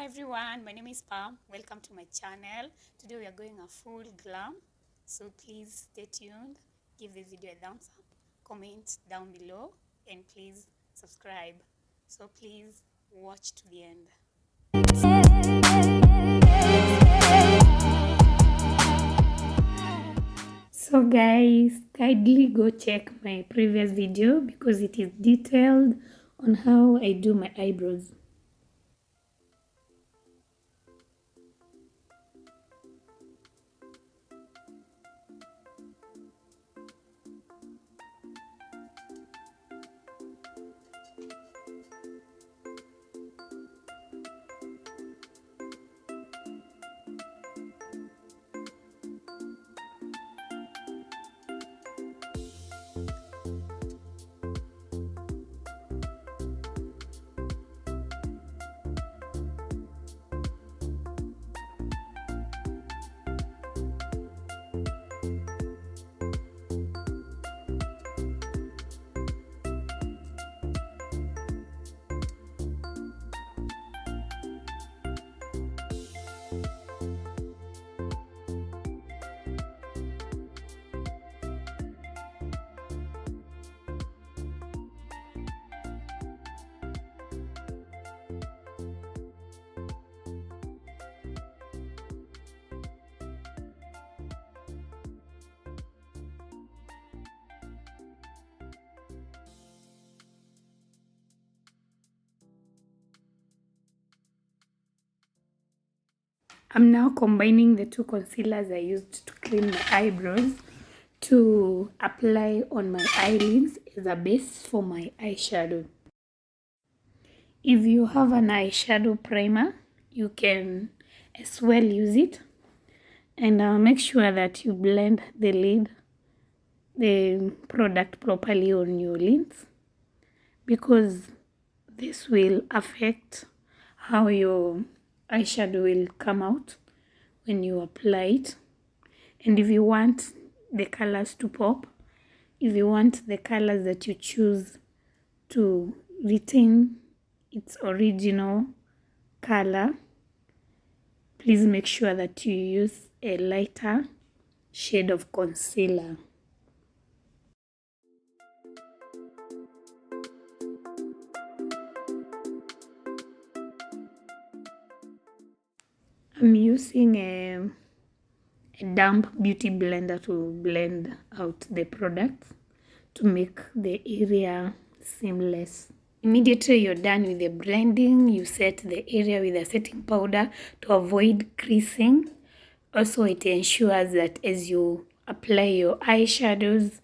everyone, my name is Pam. Welcome to my channel. Today we are going a full glam, so please stay tuned. Give this video a thumbs up, comment down below, and please subscribe. So please watch to the end. So guys, kindly go check my previous video because it is detailed on how I do my eyebrows. I'm now combining the two concealers I used to clean my eyebrows to apply on my eyelids as a base for my eyeshadow. If you have an eyeshadow primer, you can as well use it, and make sure that you blend the product properly on your lids, because this will affect how your eyeshadow will come out when you apply it. And if you want the colors to pop, if you want the colors that you choose to retain its original color, please make sure that you use a lighter shade of concealer. I'm using a damp beauty blender to blend out the products to make the area seamless. Immediately you're done with the blending, you set the area with a setting powder to avoid creasing. Also, it ensures that as you apply your eyeshadows,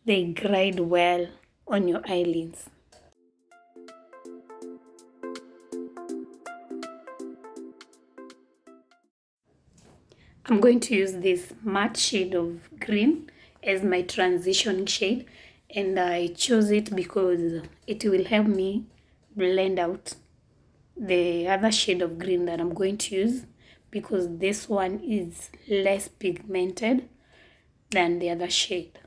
they glide well on your eyelids. I'm going to use this matte shade of green as my transition shade, and I chose it because it will help me blend out the other shade of green that I'm going to use, because this one is less pigmented than the other shade.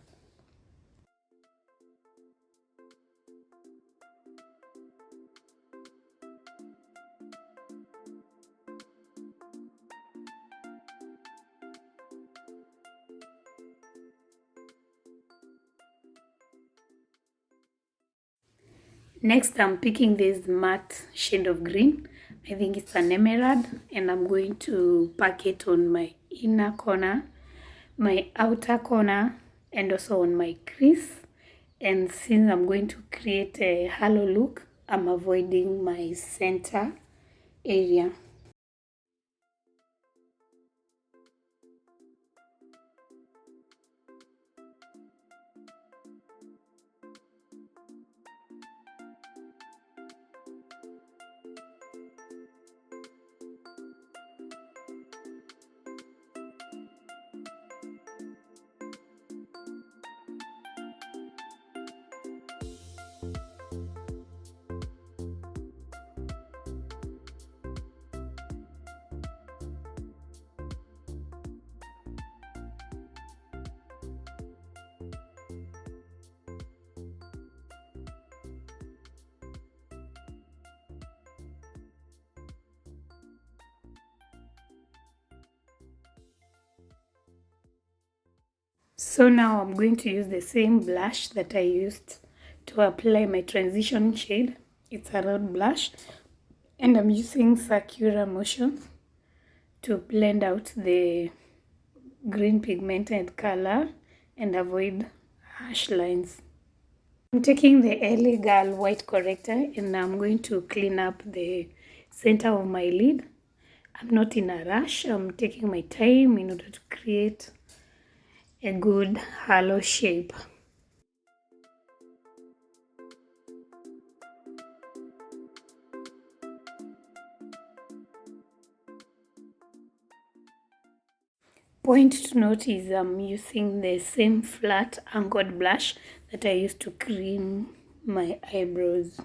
Next, I'm picking this matte shade of green. I think it's an emerald, and I'm going to pack it on my inner corner, my outer corner, and also on my crease. And since I'm going to create a halo look, I'm avoiding my center area. So now I'm going to use the same blush that I used to apply my transition shade. It's a round blush, and I'm using circular motion to blend out the green pigmented color and avoid harsh lines. I'm taking the LA Girl white corrector and I'm going to clean up the center of my lid. I'm not in a rush. I'm taking my time in order to create a good halo shape. Point to note is I'm using the same flat angled blush that I used to cream my eyebrows.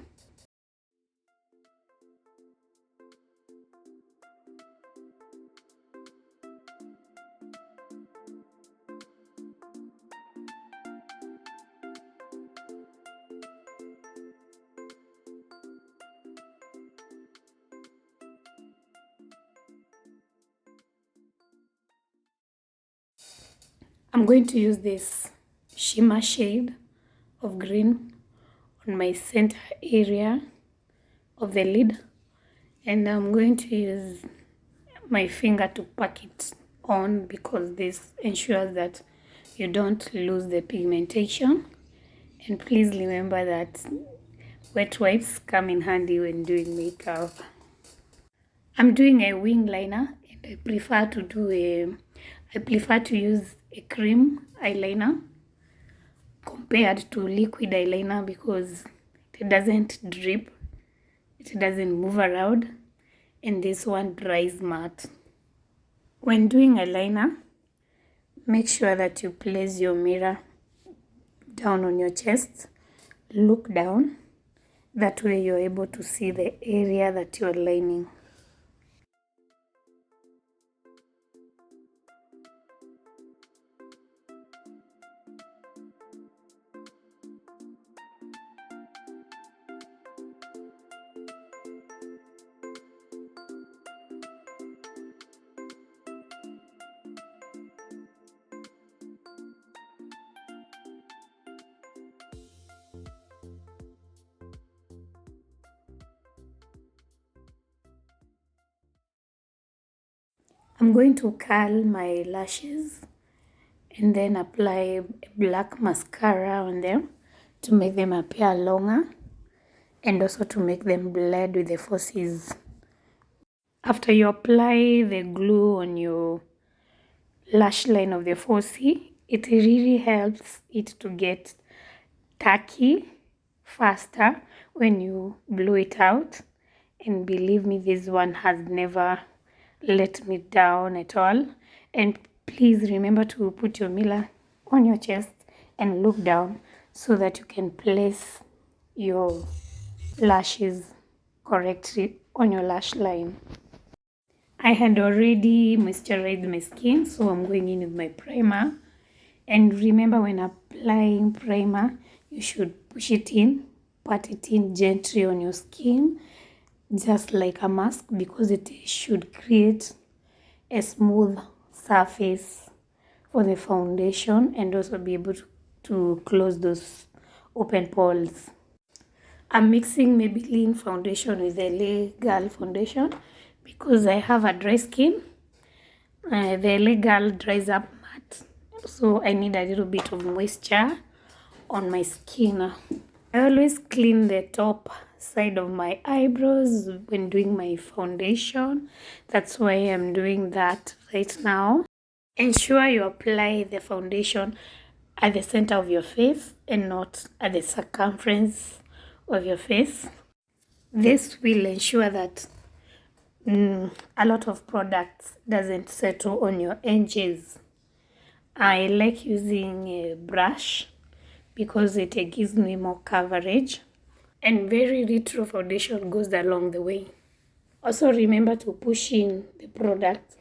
I'm going to use this shimmer shade of green on my center area of the lid, and I'm going to use my finger to pack it on because this ensures that you don't lose the pigmentation. And please remember that wet wipes come in handy when doing makeup. I'm doing a wing liner and I prefer to use a cream eyeliner compared to liquid eyeliner because it doesn't drip, it doesn't move around, and this one dries matte. When doing eyeliner, make sure that you place your mirror down on your chest, look down, that way you're able to see the area that you're lining. I'm going to curl my lashes and then apply a black mascara on them to make them appear longer and also to make them blend with the falsies. After you apply the glue on your lash line of the falsie, it really helps it to get tacky faster when you blow it out. And believe me, this one has never let me down at all. And please remember to put your mirror on your chest and look down so that you can place your lashes correctly on your lash line. I had already moisturized my skin, so I'm going in with my primer. And remember, when applying primer, you should push it in, pat it in gently on your skin, just like a mask, because it should create a smooth surface for the foundation and also be able to close those open pores. I'm mixing Maybelline foundation with the LA Girl foundation because I have a dry skin. The LA Girl dries up matte, so I need a little bit of moisture on my skin. I always clean the top side of my eyebrows when doing my foundation. That's why I'm doing that right now. Ensure you apply the foundation at the center of your face and not at the circumference of your face. This will ensure that a lot of products doesn't settle on your edges. I like using a brush because it gives me more coverage, and very little foundation goes along the way. Also remember to push in the product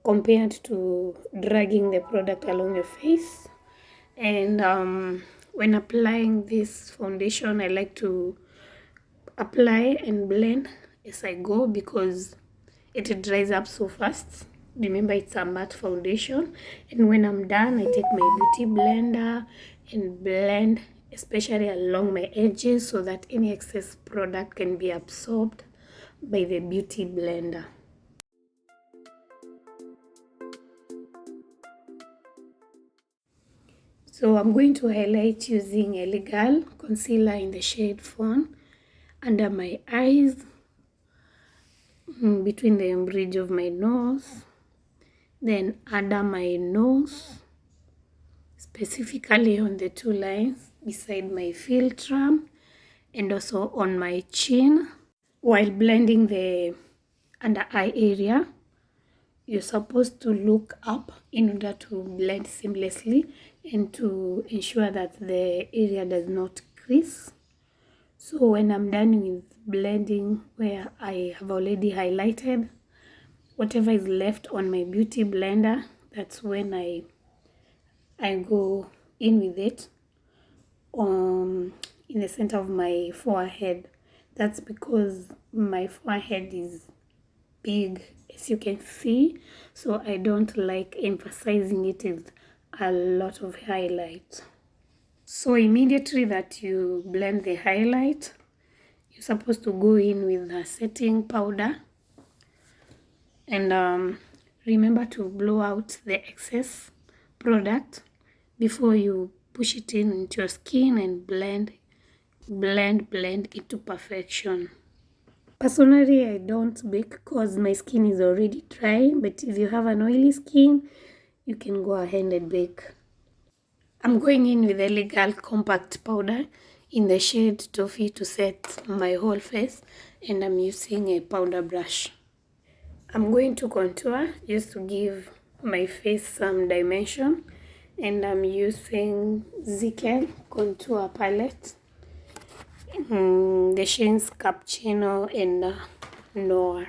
compared to dragging the product along your face. And when applying this foundation, I like to apply and blend as I go because it dries up so fast Remember, it's a matte foundation. And when I'm done, I take my beauty blender and blend, especially along my edges, so that any excess product can be absorbed by the beauty blender. So I'm going to highlight using a legal concealer in the shade Fawn under my eyes, between the bridge of my nose, then under my nose, specifically on the two lines beside my philtrum, and also on my chin. While blending the under eye area, you're supposed to look up in order to blend seamlessly and to ensure that the area does not crease. So when I'm done with blending where I have already highlighted, whatever is left on my beauty blender, that's when I go in with it in the center of my forehead. That's because my forehead is big, as you can see, so I don't like emphasizing it with a lot of highlight. So immediately that you blend the highlight, you're supposed to go in with a setting powder, and remember to blow out the excess product before you push it into your skin and blend into perfection. Personally, I don't bake because my skin is already dry, but if you have an oily skin, you can go ahead and bake. I'm going in with a legal compact powder in the shade Toffee to set my whole face, and I'm using a powder brush. I'm going to contour just to give my face some dimension, and I'm using Zickel contour palette, the shades Cappuccino and Noir.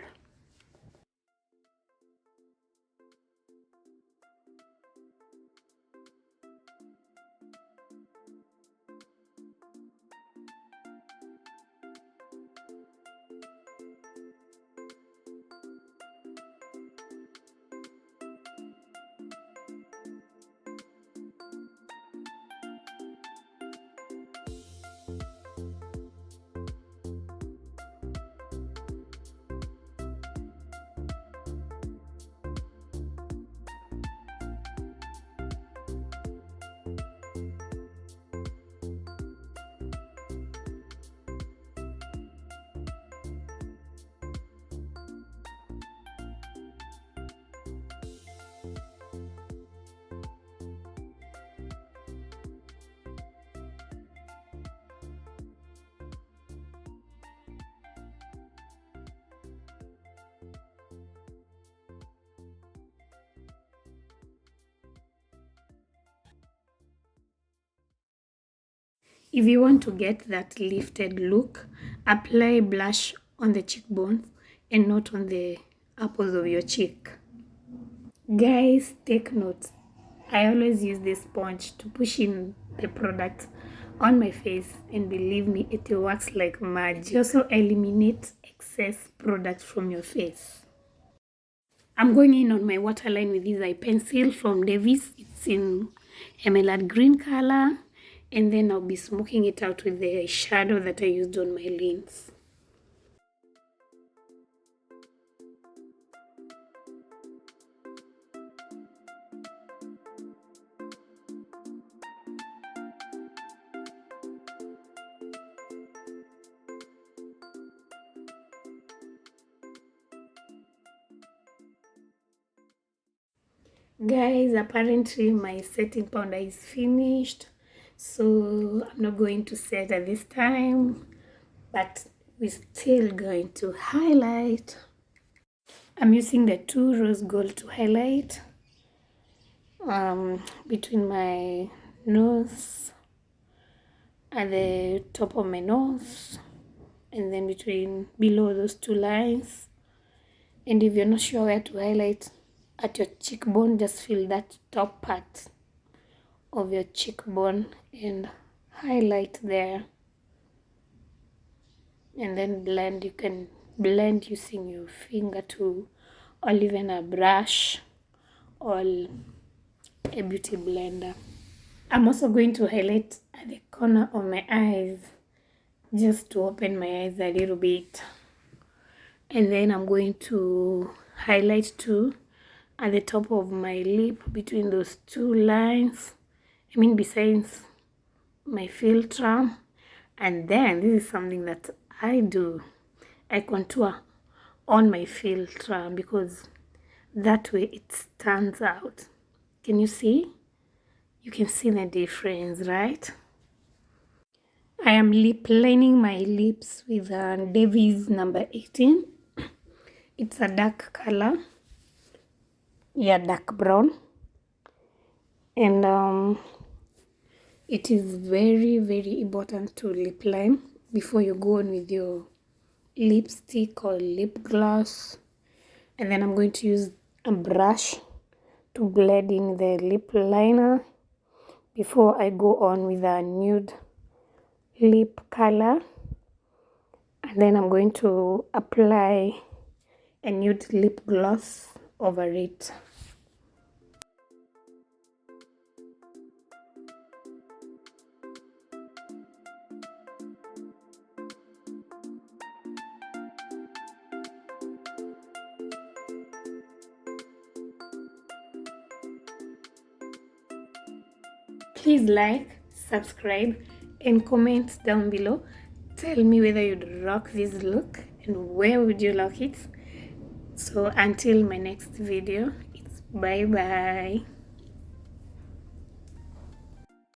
If you want to get that lifted look, apply blush on the cheekbones and not on the apples of your cheek. Guys, take note. I always use this sponge to push in the product on my face, and believe me, it works like magic. It also eliminates excess product from your face. I'm going in on my waterline with this eye pencil from Davis. It's in emerald green color, and then I'll be smoking it out with the shadow that I used on my lids. Guys, apparently my setting powder is finished, so I'm not going to set at this time, but we're still going to highlight. I'm using the 2 rose gold to highlight between my nose, at the top of my nose, and then below those 2 lines. And if you're not sure where to highlight at your cheekbone, just feel that top part of your cheekbone and highlight there, and then blend. You can blend using your finger to or even a brush or a beauty blender. I'm also going to highlight at the corner of my eyes just to open my eyes a little bit. And then I'm going to highlight too at the top of my lip between those two lines. I mean besides my filter. And then this is something that I do. I contour on my filter because that way it stands out. Can you see? You can see the difference, right? I am lip lining my lips with Davies number 18. It's a dark color. Yeah, dark brown. And it is very, very important to lip line before you go on with your lipstick or lip gloss. And then I'm going to use a brush to blend in the lip liner before I go on with a nude lip color. And then I'm going to apply a nude lip gloss over it. Please like, subscribe, and comment down below. Tell me whether you'd rock this look and where would you lock it. So until my next video, it's bye bye.